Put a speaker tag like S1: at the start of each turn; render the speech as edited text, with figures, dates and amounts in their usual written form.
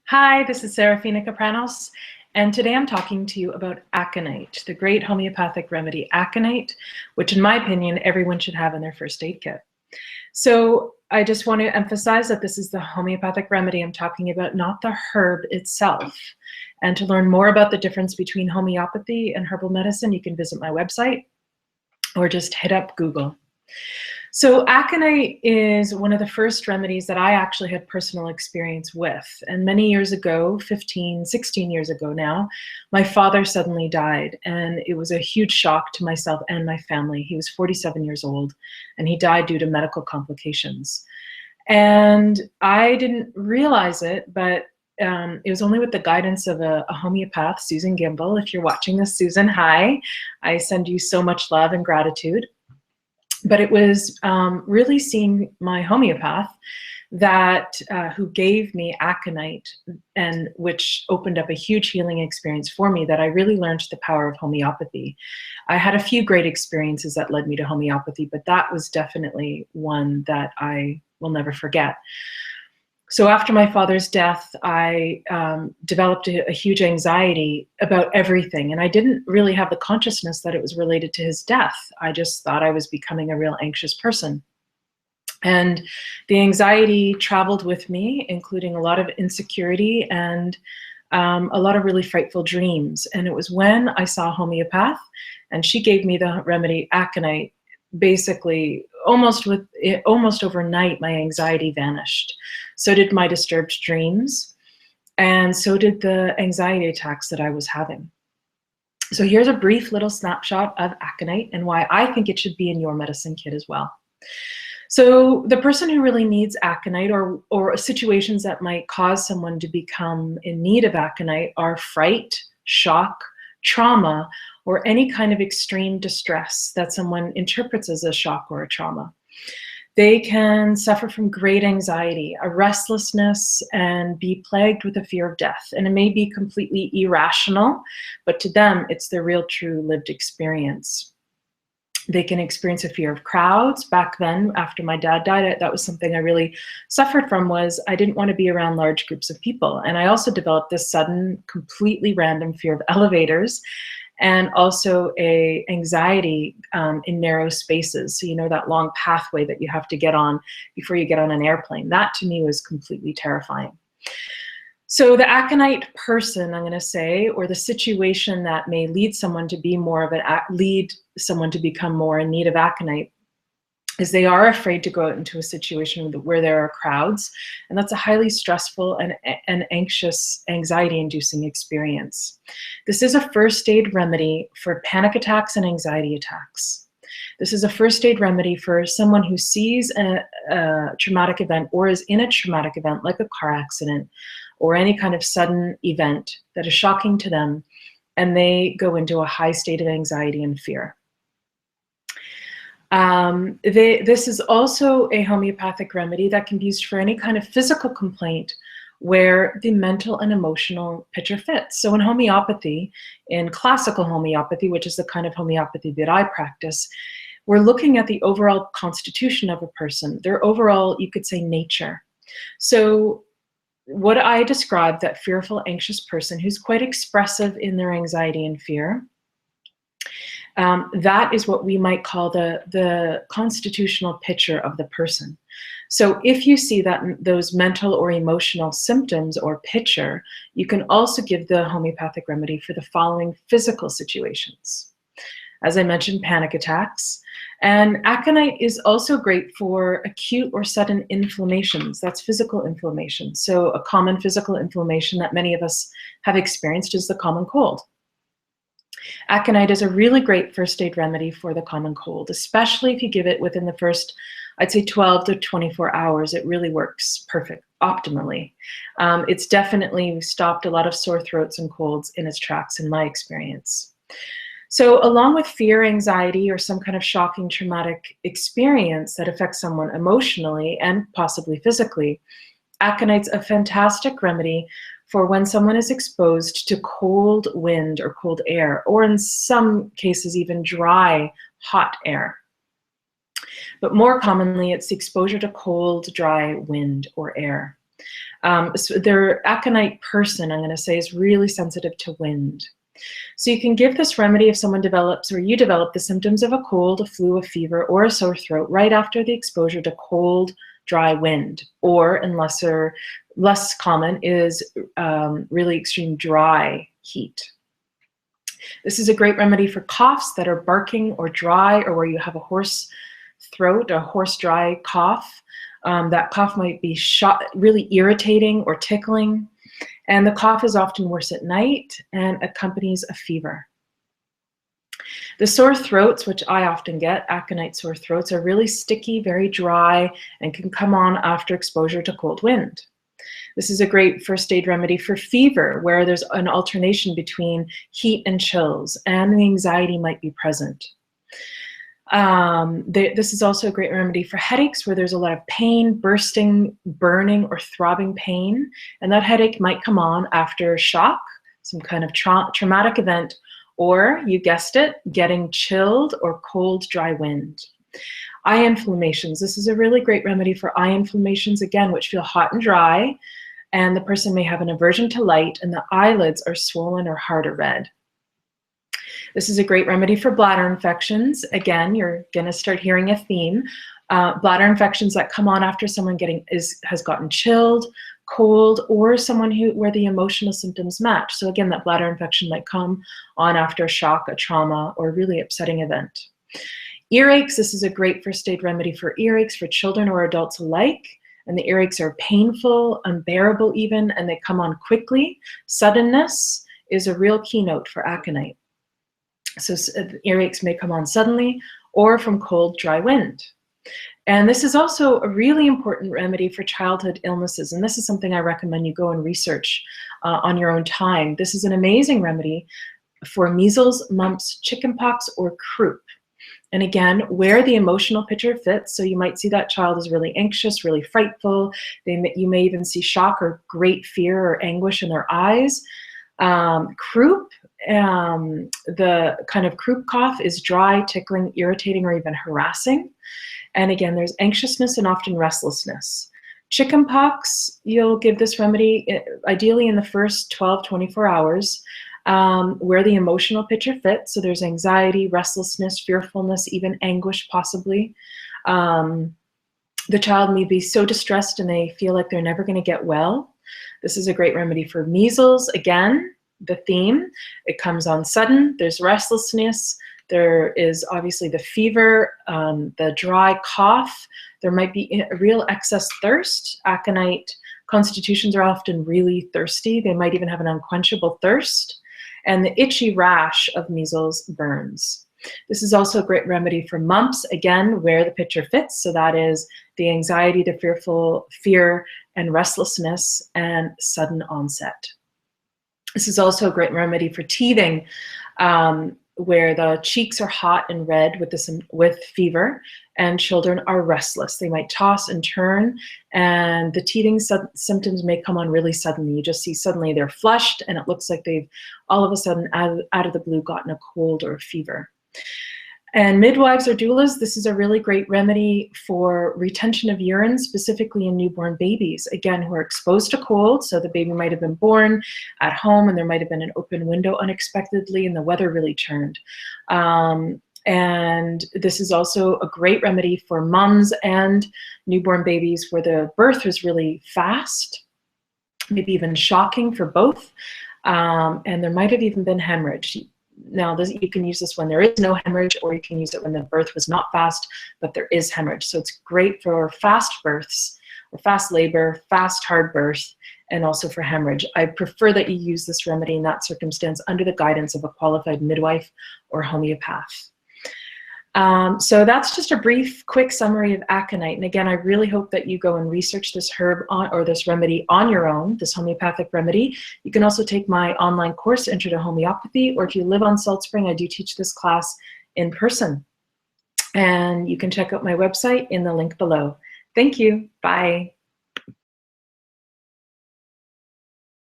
S1: Hi, this is Serafina Capranos, and today I'm talking to you about Aconite, the great homeopathic remedy Aconite, which in my opinion, everyone should have in their first aid kit. So I just want to emphasize that this is the homeopathic remedy I'm talking about, not the herb itself. And to learn more about the difference between homeopathy and herbal medicine, you can visit my website or just hit up Google. So aconite is one of the first remedies that I actually had personal experience with. And many years ago, 15, 16 years ago now, my father suddenly died. And it was a huge shock to myself and my family. He was 47 years old and he died due to medical complications. And I didn't realize it, but it was only with the guidance of a homeopath, Susan Gimble. If you're watching this, Susan, hi. I send you so much love and gratitude. But it was really seeing my homeopath that who gave me aconite, and which opened up a huge healing experience for me, that I really learned the power of homeopathy. I had a few great experiences that led me to homeopathy, but that was definitely one that I will never forget. So after my father's death, I developed a huge anxiety about everything. And I didn't really have the consciousness that it was related to his death. I just thought I was becoming a real anxious person. And the anxiety traveled with me, including a lot of insecurity and a lot of really frightful dreams. And it was when I saw a homeopath and she gave me the remedy Aconite. Basically, almost overnight, my anxiety vanished. So did my disturbed dreams, and so did the anxiety attacks that I was having. So here's a brief little snapshot of aconite and why I think it should be in your medicine kit as well. So the person who really needs aconite, or situations that might cause someone to become in need of aconite, are fright, shock, trauma, or any kind of extreme distress that someone interprets as a shock or a trauma. They can suffer from great anxiety, a restlessness, and be plagued with a fear of death. And it may be completely irrational, but to them, it's their real, true lived experience. They can experience a fear of crowds. Back then, after my dad died, that was something I really suffered from. Was I didn't want to be around large groups of people. And I also developed this sudden, completely random fear of elevators, and also a anxiety in narrow spaces. So you know that long pathway that you have to get on before you get on an airplane. That to me was completely terrifying. So the aconite person, I'm going to say, or the situation that may lead someone to be more of lead someone to become more in need of aconite, is they are afraid to go out into a situation where there are crowds, and that's a highly stressful and anxious, anxiety-inducing experience. This is a first aid remedy for panic attacks and anxiety attacks. This is a first aid remedy for someone who sees a traumatic event or is in a traumatic event, like a car accident or any kind of sudden event that is shocking to them, and they go into a high state of anxiety and fear. This is also a homeopathic remedy that can be used for any kind of physical complaint where the mental and emotional picture fits. So in homeopathy, in classical homeopathy, which is the kind of homeopathy that I practice, we're looking at the overall constitution of a person, their overall, you could say, nature. So what I describe, that fearful, anxious person who's quite expressive in their anxiety and fear, that is what we might call the constitutional picture of the person. So if you see that those mental or emotional symptoms or picture, you can also give the homeopathic remedy for the following physical situations. As I mentioned, panic attacks. And aconite is also great for acute or sudden inflammations. That's physical inflammation. So a common physical inflammation that many of us have experienced is the common cold. Aconite is a really great first aid remedy for the common cold, especially if you give it within the first, I'd say 12 to 24 hours. It really works optimally. It's definitely stopped a lot of sore throats and colds in its tracks, in my experience. So along with fear, anxiety, or some kind of shocking traumatic experience that affects someone emotionally and possibly physically, aconite's a fantastic remedy for when someone is exposed to cold wind or cold air, or in some cases even dry, hot air. But more commonly, it's the exposure to cold, dry wind or air. So their aconite person, I'm going to say, is really sensitive to wind. So you can give this remedy if someone develops, or you develop, the symptoms of a cold, a flu, a fever, or a sore throat right after the exposure to cold, dry wind, or, and less common, is really extreme dry heat. This is a great remedy for coughs that are barking or dry, or where you have a hoarse throat, a hoarse dry cough. That cough might be really irritating or tickling. And the cough is often worse at night and accompanies a fever. The sore throats, which I often get, aconite sore throats, are really sticky, very dry, and can come on after exposure to cold wind. This is a great first aid remedy for fever, where there's an alternation between heat and chills, and the anxiety might be present. This is also a great remedy for headaches, where there's a lot of pain, bursting, burning, or throbbing pain. And that headache might come on after shock, some kind of traumatic event, or, you guessed it, getting chilled or cold, dry wind. Eye inflammations. This is a really great remedy for eye inflammations, again, which feel hot and dry, and the person may have an aversion to light, and the eyelids are swollen or hard or red. This is a great remedy for bladder infections. Again, you're going to start hearing a theme. Bladder infections that come on after someone has gotten chilled, cold, or someone where the emotional symptoms match. So again, that bladder infection might come on after a shock, a trauma, or a really upsetting event. Earaches. This is a great first aid remedy for earaches for children or adults alike. And the earaches are painful, unbearable even, and they come on quickly. Suddenness is a real keynote for aconite. So earaches may come on suddenly or from cold, dry wind. And this is also a really important remedy for childhood illnesses. And this is something I recommend you go and research on your own time. This is an amazing remedy for measles, mumps, chickenpox, or croup. And again, where the emotional picture fits. So you might see that child is really anxious, really frightful. You may even see shock or great fear or anguish in their eyes. Croup, the kind of croup cough is dry, tickling, irritating, or even harassing. And again, there's anxiousness and often restlessness. Chickenpox, you'll give this remedy ideally in the first 12-24 hours, where the emotional picture fits. So there's anxiety, restlessness, fearfulness, even anguish possibly. The child may be so distressed and they feel like they're never going to get well. This is a great remedy for measles. Again, the theme, it comes on sudden, there's restlessness, there is obviously the fever, the dry cough, there might be a real excess thirst. Aconite constitutions are often really thirsty. They might even have an unquenchable thirst, and the itchy rash of measles burns. This is also a great remedy for mumps, again, where the picture fits. So that is the anxiety, the fear, and restlessness, and sudden onset. This is also a great remedy for teething, where the cheeks are hot and red with fever, and children are restless. They might toss and turn, and the teething symptoms may come on really suddenly. You just see suddenly they're flushed, and it looks like they've all of a sudden out of the blue gotten a cold or a fever. And midwives or doulas, this is a really great remedy for retention of urine, specifically in newborn babies, again, who are exposed to cold. So the baby might have been born at home and there might have been an open window unexpectedly and the weather really turned. And this is also a great remedy for moms and newborn babies where the birth was really fast, maybe even shocking for both. And there might have even been hemorrhage. Now, you can use this when there is no hemorrhage, or you can use it when the birth was not fast, but there is hemorrhage. So it's great for fast births, or fast labor, fast hard birth, and also for hemorrhage. I prefer that you use this remedy in that circumstance under the guidance of a qualified midwife or homeopath. So that's just a brief, quick summary of aconite. And again, I really hope that you go and research this herb or this remedy on your own, this homeopathic remedy. You can also take my online course, Intro to Homeopathy, or if you live on Salt Spring, I do teach this class in person. And you can check out my website in the link below. Thank you. Bye.